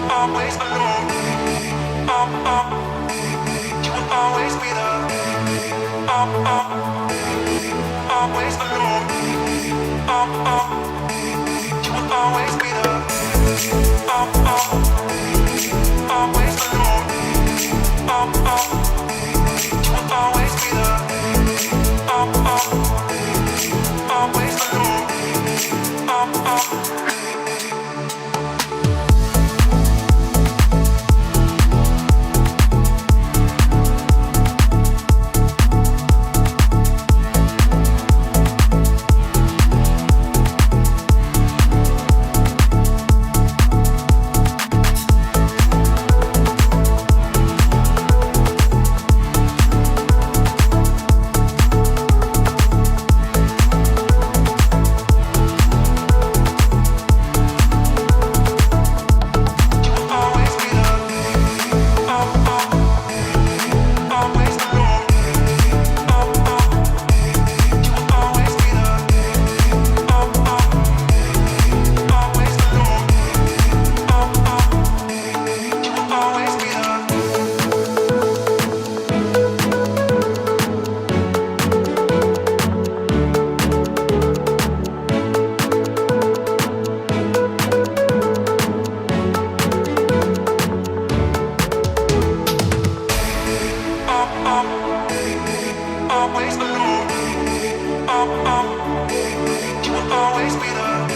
Always alone. You will always be there. Always alone. You will always be there. Always alone. You will always be there. Always alone. Always alone. You will always be there. Always alone. You will always be there.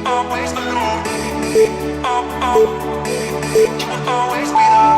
Always alone. You will always be there.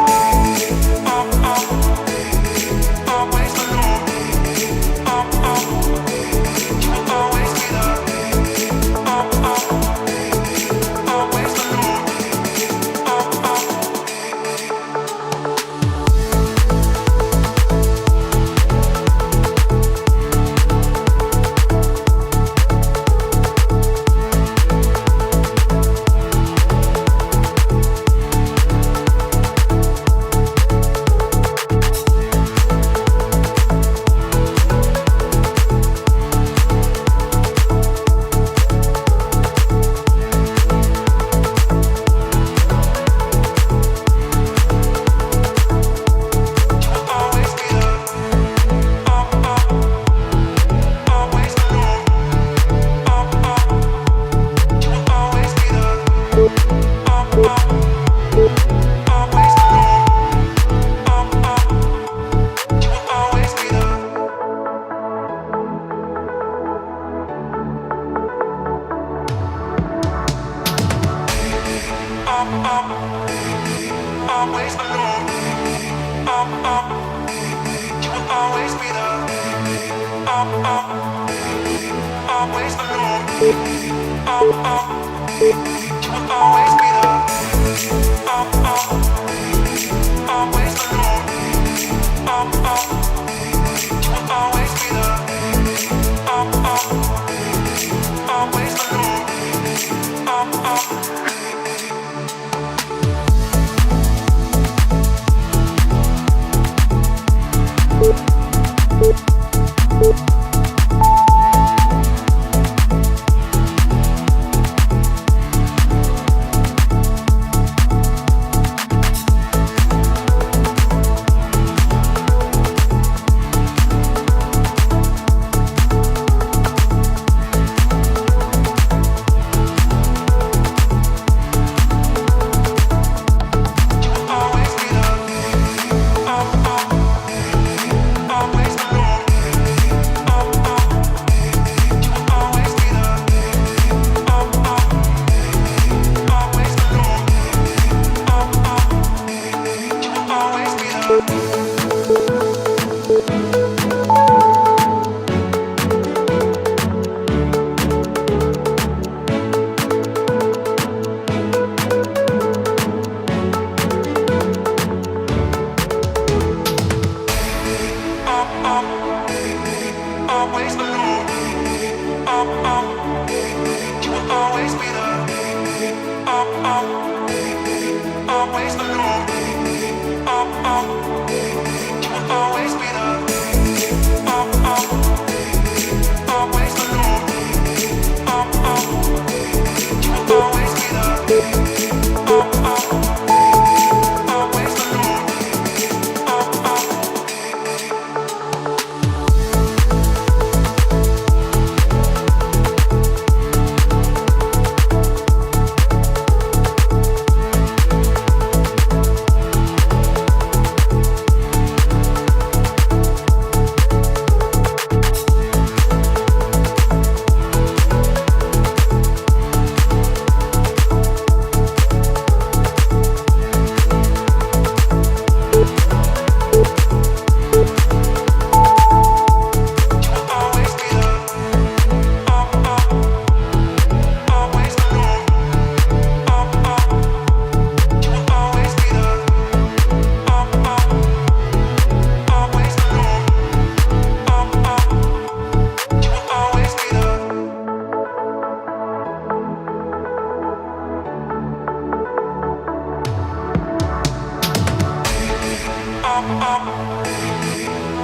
Always alone. Always alone. You will always be there. Always alone. You will always be there. Always alone. You will always be there. Always alone. Always alone. You will always be there. Always alone.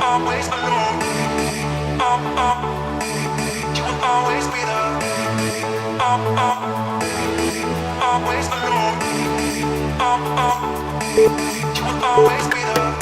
always alone. You will always be there. Always alone. You will always be there.